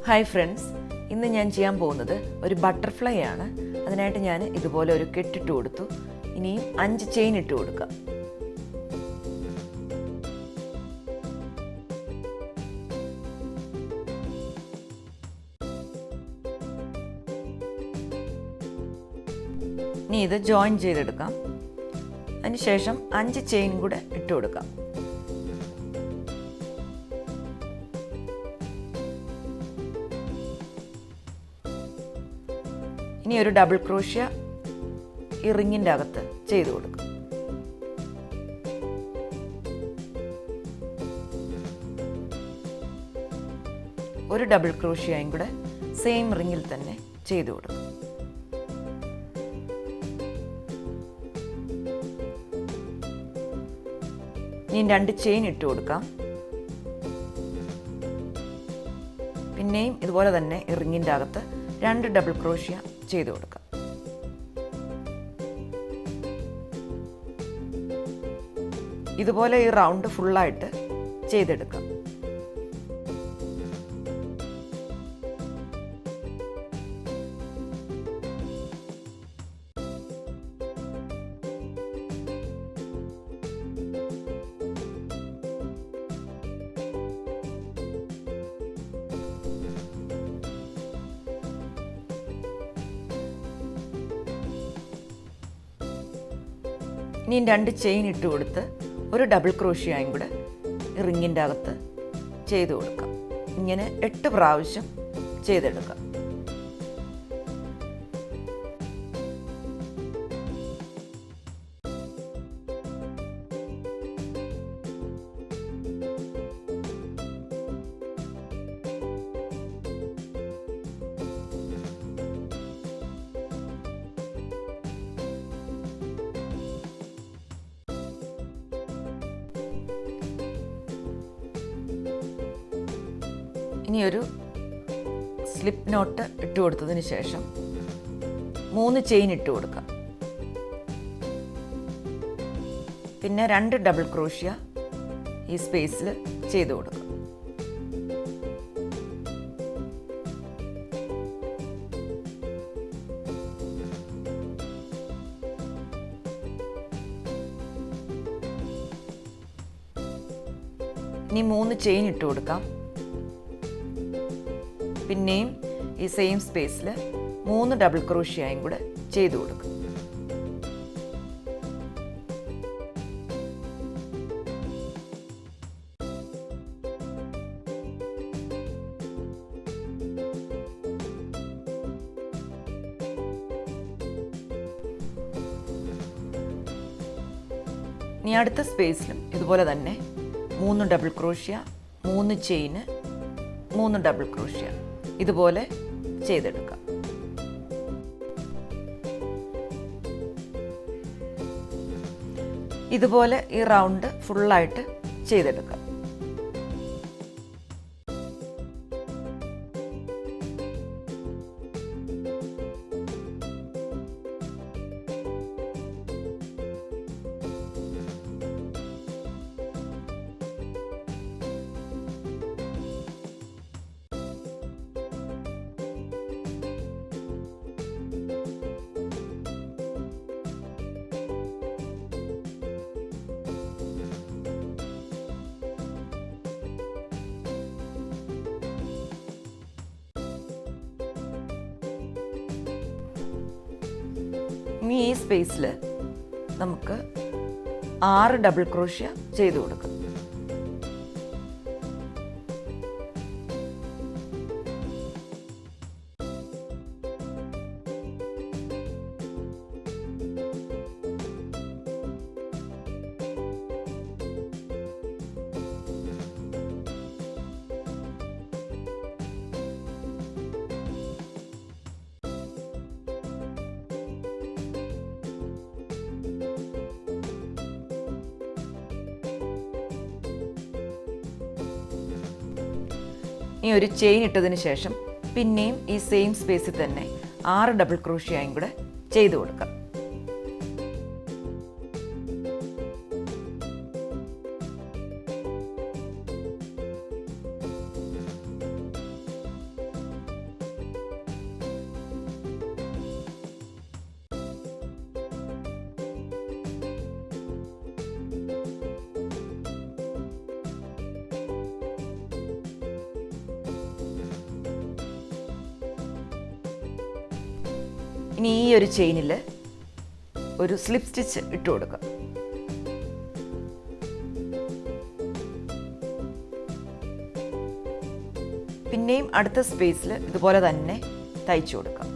Hi friends, ഇന്ന് ഞാൻ ചെയ്യാൻ പോകുന്നത് ഒരു ബട്ടർഫ്ലൈ ആണ്. അതിനായിട്ട് ഞാൻ ഇതുപോലെ ഒരു കെട്ടിട്ട് കൊടുത്തു. ഇനിയും 5 ചെയിൻ ഇട്ട് കൊടുക്കാം. ഇനി ഇത് ജോയിൻ ചെയ്തെടുക്കാം. അതിനുശേഷം 5 ചെയിൻ കൂടെ ഇട്ട് കൊടുക്കാം. ഇനി ഒരു ഡബിൾ ക്രോഷ്യ ഈ റിങ്ങിൻ്റെ അകത്ത് ചെയ്ത് കൊടുക്കും. ഒരു ഡബിൾ ക്രോഷ്യയും കൂടെ സെയിം റിങ്ങിൽ തന്നെ ചെയ്ത് കൊടുക്കും. ഇനി 2 ചെയിൻ ഇട്ട് കൊടുക്കാം. പിന്നെയും ഇതുപോലെ തന്നെ ഈ റിങ്ങിൻ്റെ അകത്ത് 2 ഡബിൾ ക്രോഷ്യ ചെയ്ത് കൊടുക്കാം. ഇതുപോലെ ഈ റൗണ്ട് ഫുള്ളായിട്ട് ചെയ്തെടുക്കാം. ഇനി 2 ചെയിൻ ഇട്ട് കൊടുത്ത് ഒരു ഡബിൾ ക്രോഷ്യയും കൂടെ റിങ്ങിൻ്റെ അകത്ത് ചെയ്ത് കൊടുക്കാം. ഇങ്ങനെ 8 പ്രാവശ്യം ചെയ്തെടുക്കാം. ഇനി ഒരു സ്ലിപ്പ് നോട്ട് ഇട്ട് കൊടുത്തതിന് ശേഷം 3 ചെയിൻ ഇട്ട് കൊടുക്കാം. പിന്നെ 2 ഡബിൾ ക്രോഷ്യ ഈ സ്പേസിൽ ചെയ്ത് കൊടുക്കാം. ഇനി 3 ചെയിൻ ഇട്ട് കൊടുക്കാം. പിന്നെയും ഈ സെയിം സ്പേസിൽ 3 ഡബിൾ ക്രോഷ്യയും കൂടെ ചെയ്ത് കൊടുക്കും. ഇനി അടുത്ത സ്പേസിലും ഇതുപോലെ തന്നെ 3 ഡബിൾ ക്രോഷ്യ, 3 ചെയിന്, 3 ഡബിൾ ക്രോഷ്യ ഇതുപോലെ ചെയ്തെടുക്കാം. ഇതുപോലെ ഈ റൗണ്ട് ഫുള്ളായിട്ട് ചെയ്തെടുക്കാം. ഇനി ഈ സ്പേസിൽ നമുക്ക് 6 ഡബിൾ ക്രോഷ്യ ചെയ്ത് കൊടുക്കാം. ഈ ഒരു ചെയിൻ ഇട്ടതിന് ശേഷം പിന്നെയും ഈ സെയിം സ്പേസിൽ തന്നെ 6 ഡബിൾ ക്രോഷ്യയും കൂടെ ചെയ്ത് കൊടുക്കാം. ഇനി ഈ ഒരു ചെയിനിൽ ഒരു സ്ലിപ്പ് സ്റ്റിച്ച് ഇട്ട് കൊടുക്കാം. പിന്നെയും അടുത്ത സ്പേസിൽ ഇതുപോലെ തന്നെ തയ്ച്ചു കൊടുക്കാം.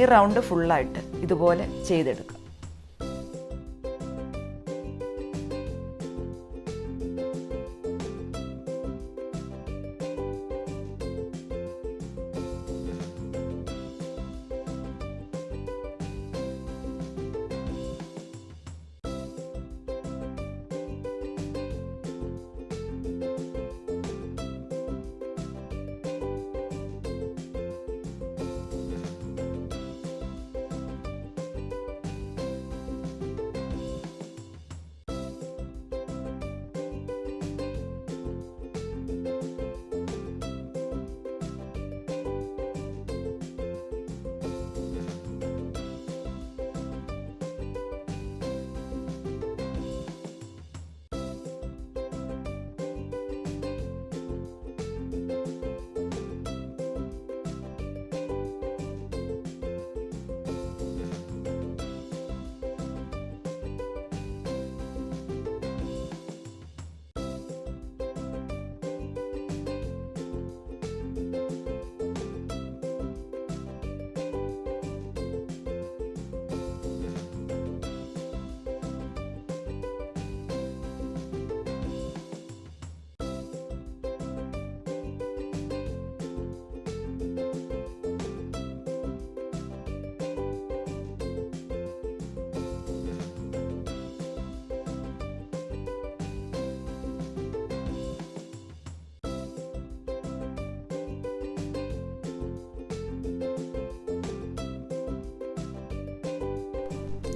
ഈ റൗണ്ട് ഫുള്ളായിട്ട് ഇതുപോലെ ചെയ്തെടുക്കാം.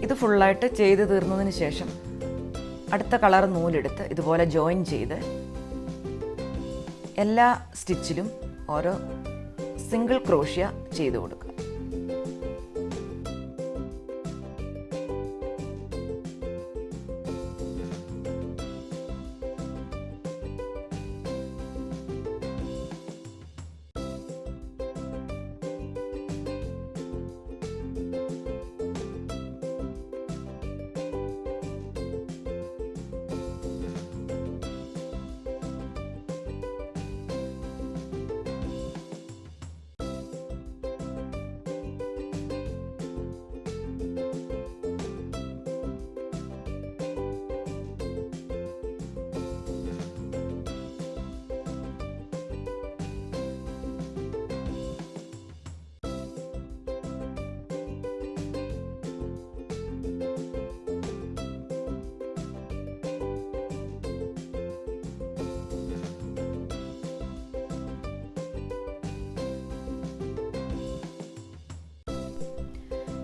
ഇത് ഫുള്ളായിട്ട് ചെയ്ത് തീർന്നതിന് ശേഷം അടുത്ത കളർ നൂലെടുത്ത് ഇതുപോലെ ജോയിൻ ചെയ്ത് എല്ലാ സ്റ്റിച്ചിലും ഓരോ സിംഗിൾ ക്രോഷ്യ ചെയ്ത് കൊടുക്കുക.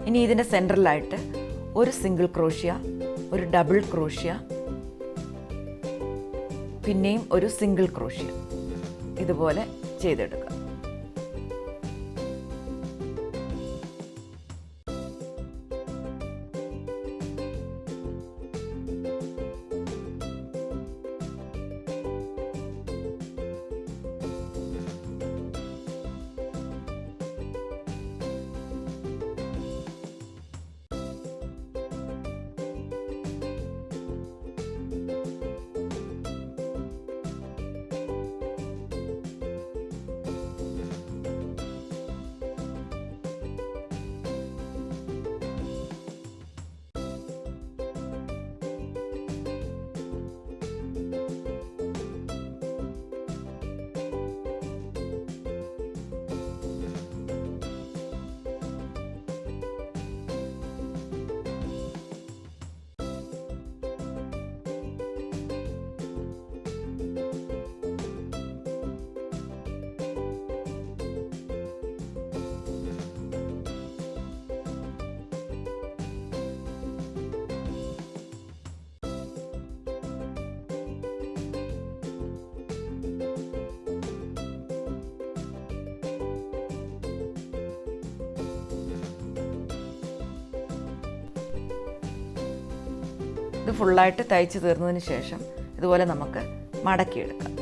ഇനി ഇതിൻ്റെ സെൻറ്ററിലായിട്ട് ഒരു സിംഗിൾ ക്രോഷ്യ, ഒരു ഡബിൾ ക്രോഷ്യ, പിന്നെയും ഒരു സിംഗിൾ ക്രോഷ്യ ഇതുപോലെ ചെയ്തെടുക്കുക. ഇത് ഫുള്ളായിട്ട് തയ്ച്ച് തീർന്നതിന് ശേഷം ഇതുപോലെ നമുക്ക് മടക്കിയെടുക്കാം.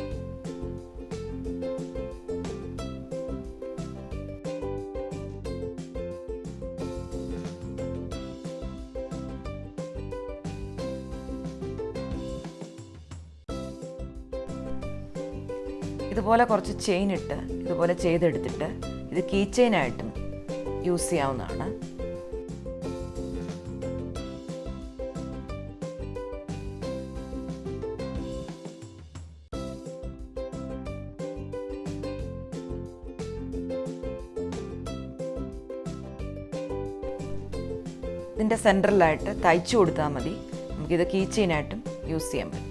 ഇതുപോലെ കുറച്ച് ചെയിൻ ഇട്ട് ഇതുപോലെ ചെയ്തെടുത്തിട്ട് ഇത് കീ ചെയിനായിട്ടും യൂസ് ചെയ്യാവുന്നതാണ്. ഇതിൻ്റെ സെൻറ്ററിലായിട്ട് തയ്ച്ചു കൊടുത്താൽ മതി. നമുക്കിത് കീ ചെയിനായിട്ടും യൂസ് ചെയ്യാൻ പറ്റും.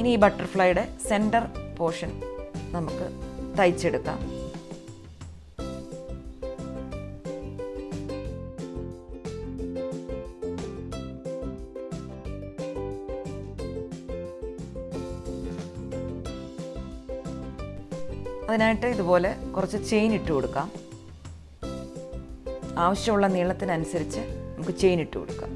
ഇനി ഈ ബട്ടർഫ്ലൈയുടെ സെൻറ്റർ പോർഷൻ നമുക്ക് തയ്ച്ചെടുക്കാം. അതിനായിട്ട് ഇതുപോലെ കുറച്ച് ചെയിൻ ഇട്ട് കൊടുക്കാം. ആവശ്യമുള്ള നീളത്തിനനുസരിച്ച് നമുക്ക് ചെയിൻ ഇട്ട് കൊടുക്കാം.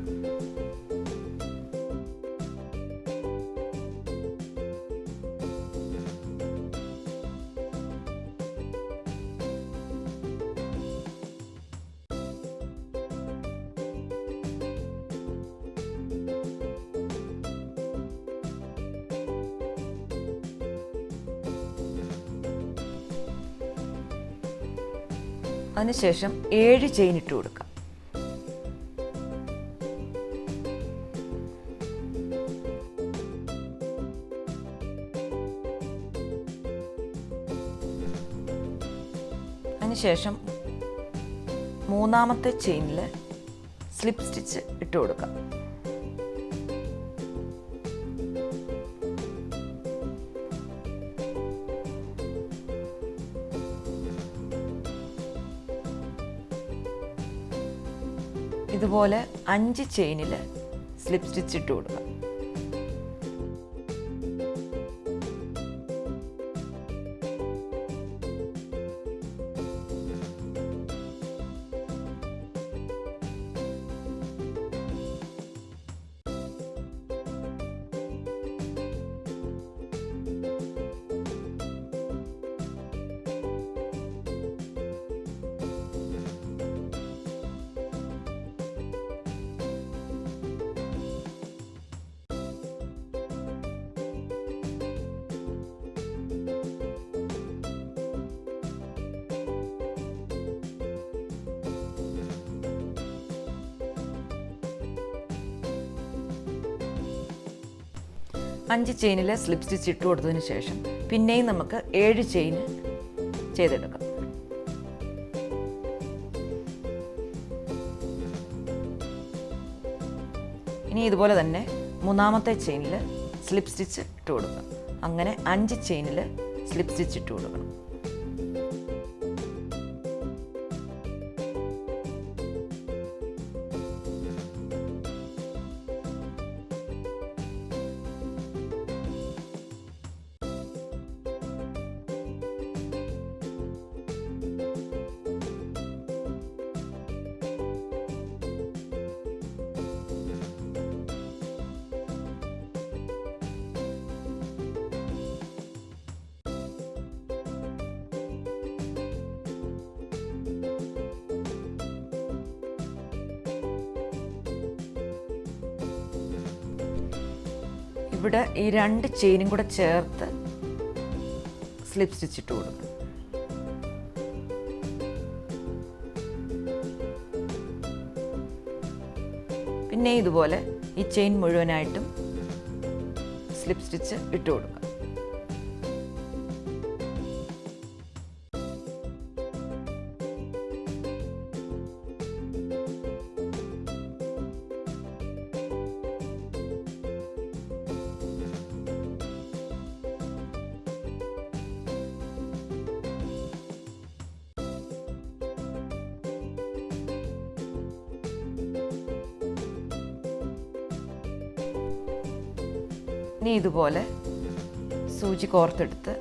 അതിനുശേഷം 7 ചെയിൻ ഇട്ട് കൊടുക്കാം. അതിനുശേഷം മൂന്നാമത്തെ ചെയിനിൽ സ്ലിപ്പ് സ്റ്റിച്ച് ഇട്ട് കൊടുക്കാം. ഇതുപോലെ 5 ചെയിനിൽ സ്ലിപ്പ് സ്റ്റിച്ച് ഇട്ട് കൊടുക്കാം. അഞ്ച് ചെയിനിൽ സ്ലിപ്പ് സ്റ്റിച്ച് ഇട്ട് കൊടുത്തതിന് ശേഷം പിന്നെയും നമുക്ക് 7 ചെയിൻ ചെയ്തെടുക്കാം. ഇനി ഇതുപോലെ തന്നെ മൂന്നാമത്തെ ചെയിനിൽ സ്ലിപ്പ് സ്റ്റിച്ച് ഇട്ട് കൊടുക്കാം. അങ്ങനെ 5 ചെയിനിൽ സ്ലിപ്പ് സ്റ്റിച്ച് ഇട്ട് കൊടുക്കണം. ഇവിടെ ഈ 2 ചെയിനും കൂടെ ചേർത്ത് സ്ലിപ്പ് സ്റ്റിച്ച് ഇട്ട് കൊടുക്കണം. പിന്നെ ഇതുപോലെ ഈ ചെയിൻ മുഴുവനായിട്ടും സ്ലിപ്പ് സ്റ്റിച്ച് ഇട്ട് കൊടുക്കാം. ഇനി ഇതുപോലെ സൂചി കോർത്തെടുത്ത്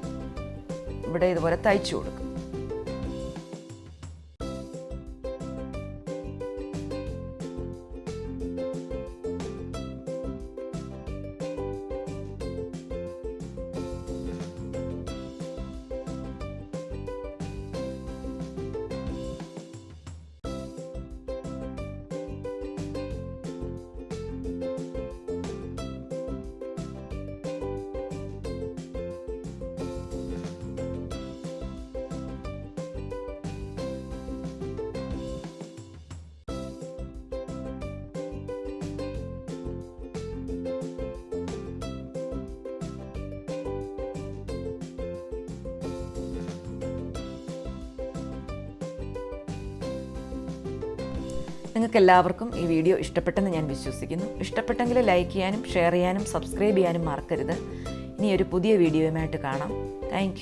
ഇവിടെ ഇതുപോലെ തയ്ച്ചു കൊടുക്കും. നിങ്ങൾക്ക് എല്ലാവർക്കും ഈ വീഡിയോ ഇഷ്ടപ്പെട്ടെന്ന് ഞാൻ വിശ്വസിക്കുന്നു. ഇഷ്ടപ്പെട്ടെങ്കിൽ ലൈക്ക് ചെയ്യാനും ഷെയർ ചെയ്യാനും സബ്സ്ക്രൈബ് ചെയ്യാനും മറക്കരുത്. ഇനി ഒരു പുതിയ വീഡിയോയുമായിട്ട് കാണാം. താങ്ക്